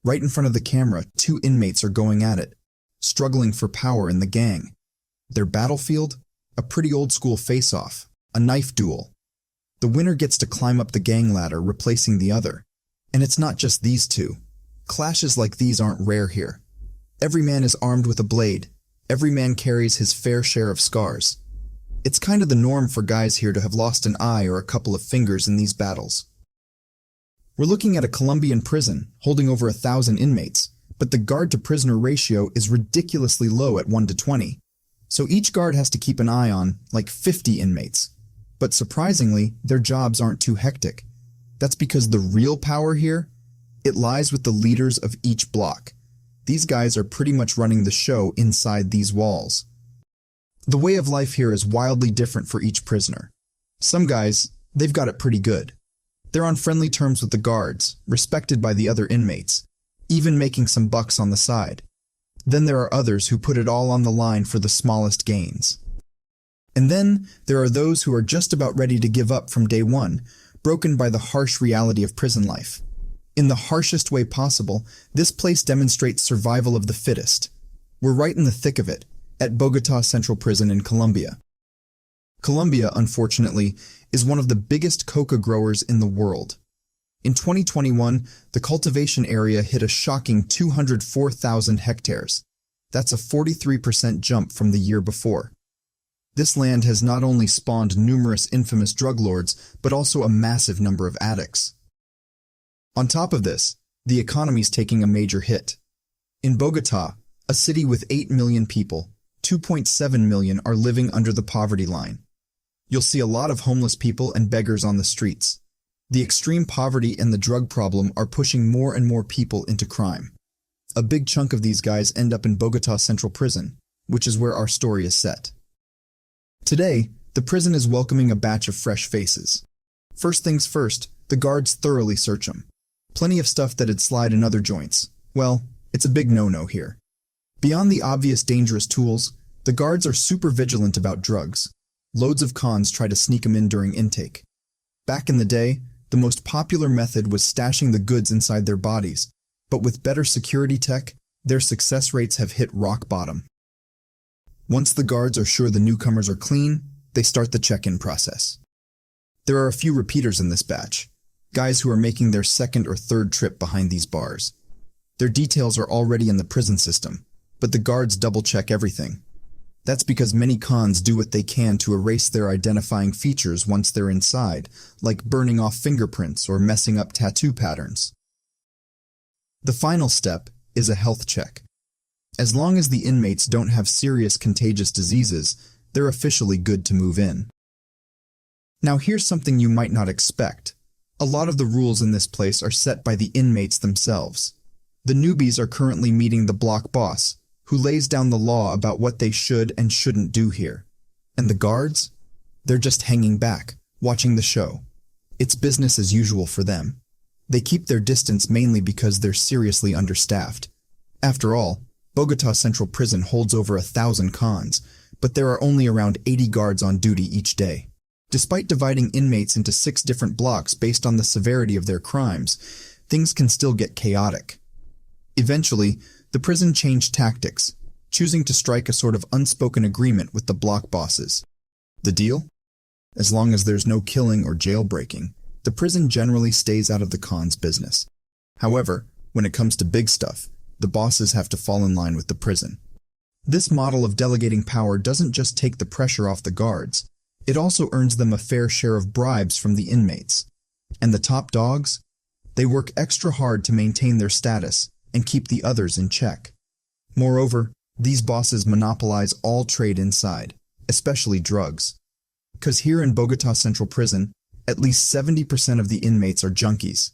Right in front of the camera, two inmates are going at it, struggling for power in the gang. Their battlefield? A pretty old-school face-off, a knife duel. The winner gets to climb up the gang ladder, replacing the other. And it's not just these two. Clashes like these aren't rare here. Every man is armed with a blade. Every man carries his fair share of scars. It's kind of the norm for guys here to have lost an eye or a couple of fingers in these battles. We're looking at a Colombian prison, holding over 1,000 inmates, but the guard-to-prisoner ratio is ridiculously low at 1 to 20. So each guard has to keep an eye on, like, 50 inmates. But surprisingly, their jobs aren't too hectic. That's because the real power here, it lies with the leaders of each block. These guys are pretty much running the show inside these walls. The way of life here is wildly different for each prisoner. Some guys, they've got it pretty good. They're on friendly terms with the guards, respected by the other inmates, even making some bucks on the side. Then there are others who put it all on the line for the smallest gains. And then there are those who are just about ready to give up from day one, broken by the harsh reality of prison life. In the harshest way possible, this place demonstrates survival of the fittest. We're right in the thick of it, at Bogotá Central Prison in Colombia. Colombia, unfortunately, is one of the biggest coca growers in the world. In 2021, the cultivation area hit a shocking 204,000 hectares. That's a 43% jump from the year before. This land has not only spawned numerous infamous drug lords, but also a massive number of addicts. On top of this, the economy's taking a major hit. In Bogotá, a city with 8 million people, 2.7 million are living under the poverty line. You'll see a lot of homeless people and beggars on the streets. The extreme poverty and the drug problem are pushing more and more people into crime. A big chunk of these guys end up in Bogotá Central Prison, which is where our story is set. Today, the prison is welcoming a batch of fresh faces. First things first, the guards thoroughly search them. Plenty of stuff that'd slide in other joints. Well, it's a big no-no here. Beyond the obvious dangerous tools, the guards are super vigilant about drugs. Loads of cons try to sneak them in during intake. Back in the day, the most popular method was stashing the goods inside their bodies, but with better security tech, their success rates have hit rock bottom. Once the guards are sure the newcomers are clean, they start the check-in process. There are a few repeaters in this batch, guys who are making their second or third trip behind these bars. Their details are already in the prison system, but the guards double-check everything. That's because many cons do what they can to erase their identifying features once they're inside, like burning off fingerprints or messing up tattoo patterns. The final step is a health check. As long as the inmates don't have serious contagious diseases, they're officially good to move in. Now here's something you might not expect. A lot of the rules in this place are set by the inmates themselves. The newbies are currently meeting the block boss, who lays down the law about what they should and shouldn't do here. And the guards? They're just hanging back, watching the show. It's business as usual for them. They keep their distance mainly because they're seriously understaffed. After all, Bogotá Central Prison holds over 1,000 cons, but there are only around 80 guards on duty each day. Despite dividing inmates into 6 different blocks based on the severity of their crimes, things can still get chaotic. Eventually, the prison changed tactics, choosing to strike a sort of unspoken agreement with the block bosses. The deal? As long as there's no killing or jailbreaking, the prison generally stays out of the cons' business. However, when it comes to big stuff, the bosses have to fall in line with the prison. This model of delegating power doesn't just take the pressure off the guards, it also earns them a fair share of bribes from the inmates. And the top dogs? They work extra hard to maintain their status and keep the others in check. Moreover, these bosses monopolize all trade inside, especially drugs. 'Cause here in Bogotá Central Prison, at least 70% of the inmates are junkies.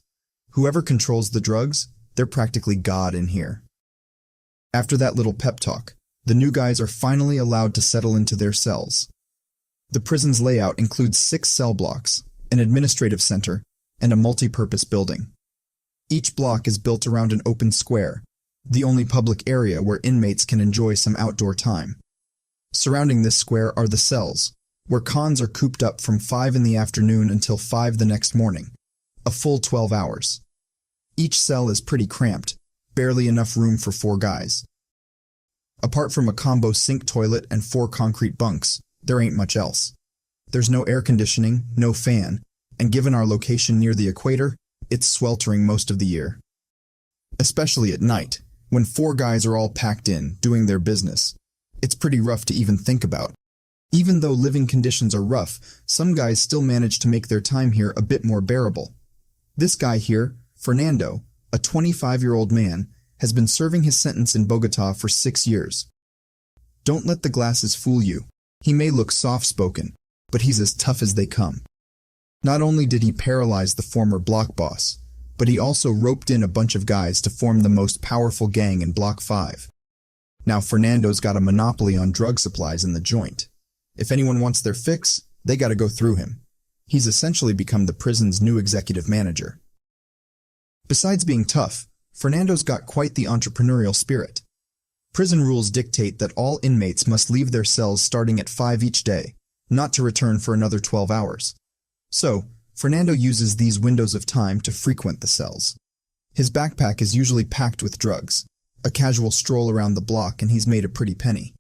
Whoever controls the drugs, they're practically God in here. After that little pep talk, the new guys are finally allowed to settle into their cells. The prison's layout includes 6 cell blocks, an administrative center, and a multi-purpose building. Each block is built around an open square, the only public area where inmates can enjoy some outdoor time. Surrounding this square are the cells, where cons are cooped up from 5 in the afternoon until 5 the next morning, a full 12 hours. Each cell is pretty cramped, barely enough room for 4 guys. Apart from a combo sink toilet and 4 concrete bunks, there ain't much else. There's no air conditioning, no fan, and given our location near the equator, it's sweltering most of the year. Especially at night, when 4 guys are all packed in, doing their business. It's pretty rough to even think about. Even though living conditions are rough, some guys still manage to make their time here a bit more bearable. This guy here, Fernando, a 25-year-old man, has been serving his sentence in Bogotá for 6 years. Don't let the glasses fool you. He may look soft-spoken, but he's as tough as they come. Not only did he paralyze the former block boss, but he also roped in a bunch of guys to form the most powerful gang in Block 5. Now Fernando's got a monopoly on drug supplies in the joint. If anyone wants their fix, they gotta go through him. He's essentially become the prison's new executive manager. Besides being tough, Fernando's got quite the entrepreneurial spirit. Prison rules dictate that all inmates must leave their cells starting at 5 each day, not to return for another 12 hours. So, Fernando uses these windows of time to frequent the cells. His backpack is usually packed with drugs, a casual stroll around the block, and he's made a pretty penny.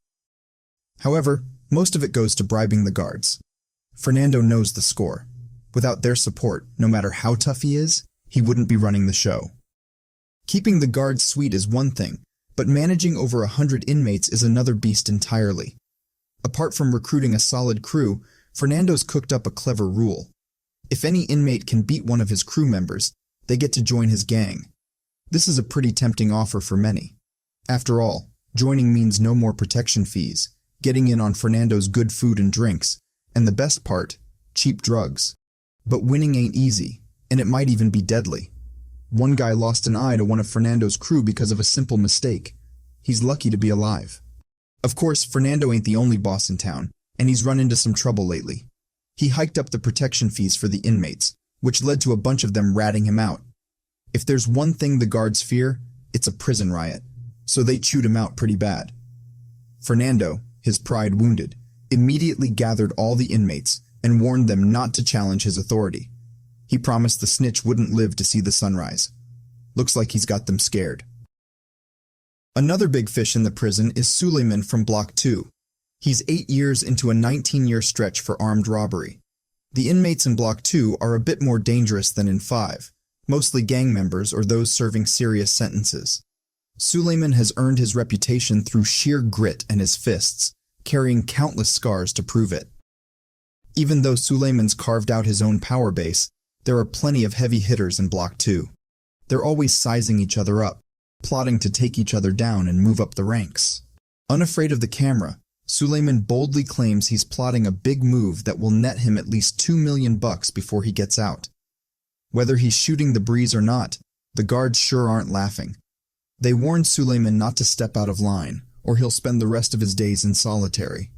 However, most of it goes to bribing the guards. Fernando knows the score. Without their support, no matter how tough he is, he wouldn't be running the show. Keeping the guards sweet is one thing, but managing over 100 inmates is another beast entirely. Apart from recruiting a solid crew, Fernando's cooked up a clever rule. If any inmate can beat one of his crew members, they get to join his gang. This is a pretty tempting offer for many. After all, joining means no more protection fees, getting in on Fernando's good food and drinks, and the best part, cheap drugs. But winning ain't easy, and it might even be deadly. One guy lost an eye to one of Fernando's crew because of a simple mistake. He's lucky to be alive. Of course, Fernando ain't the only boss in town, and he's run into some trouble lately. He hiked up the protection fees for the inmates, which led to a bunch of them ratting him out. If there's one thing the guards fear, it's a prison riot, so they chewed him out pretty bad. Fernando, his pride wounded, immediately gathered all the inmates and warned them not to challenge his authority. He promised the snitch wouldn't live to see the sunrise. Looks like he's got them scared. Another big fish in the prison is Suleiman from Block 2. He's 8 years into a 19-year stretch for armed robbery. The inmates in Block 2 are a bit more dangerous than in 5, mostly gang members or those serving serious sentences. Suleiman has earned his reputation through sheer grit and his fists, carrying countless scars to prove it. Even though Suleiman's carved out his own power base, there are plenty of heavy hitters in Block 2. They're always sizing each other up, plotting to take each other down and move up the ranks. Unafraid of the camera, Suleiman boldly claims he's plotting a big move that will net him at least $2 million before he gets out. Whether he's shooting the breeze or not, the guards sure aren't laughing. They warn Suleiman not to step out of line, or he'll spend the rest of his days in solitary.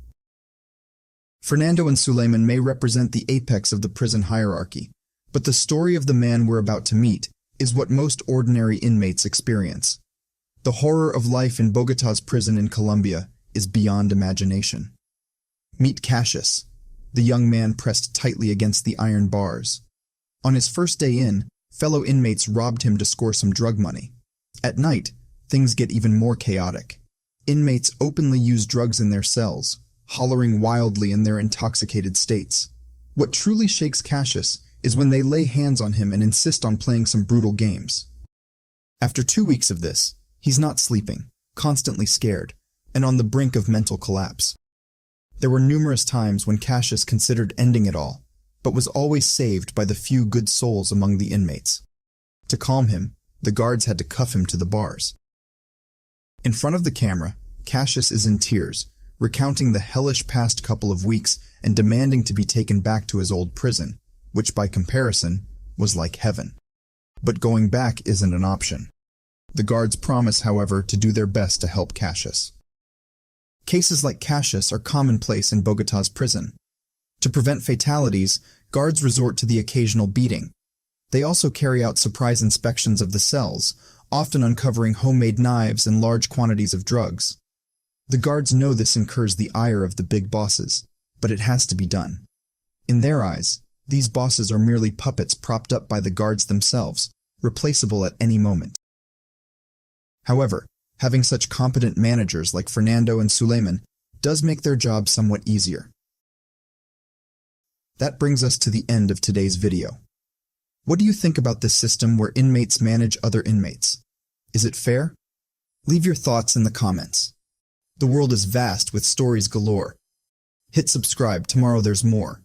Fernando and Suleiman may represent the apex of the prison hierarchy, but the story of the man we're about to meet is what most ordinary inmates experience. The horror of life in Bogotá's prison in Colombia is beyond imagination. Meet Cassius, the young man pressed tightly against the iron bars. On his first day in, fellow inmates robbed him to score some drug money. At night, things get even more chaotic. Inmates openly use drugs in their cells, hollering wildly in their intoxicated states. What truly shakes Cassius is when they lay hands on him and insist on playing some brutal games. After 2 weeks of this, he's not sleeping, constantly scared, and on the brink of mental collapse. There were numerous times when Cassius considered ending it all, but was always saved by the few good souls among the inmates. To calm him, the guards had to cuff him to the bars. In front of the camera, Cassius is in tears, recounting the hellish past couple of weeks and demanding to be taken back to his old prison, which by comparison was like heaven. But going back isn't an option. The guards promise, however, to do their best to help Cassius. Cases like Cassius are commonplace in Bogotá's prison. To prevent fatalities, guards resort to the occasional beating. They also carry out surprise inspections of the cells, often uncovering homemade knives and large quantities of drugs. The guards know this incurs the ire of the big bosses, but it has to be done. In their eyes, these bosses are merely puppets propped up by the guards themselves, replaceable at any moment. However, having such competent managers like Fernando and Suleiman does make their job somewhat easier. That brings us to the end of today's video. What do you think about this system where inmates manage other inmates? Is it fair? Leave your thoughts in the comments. The world is vast with stories galore. Hit subscribe, tomorrow there's more.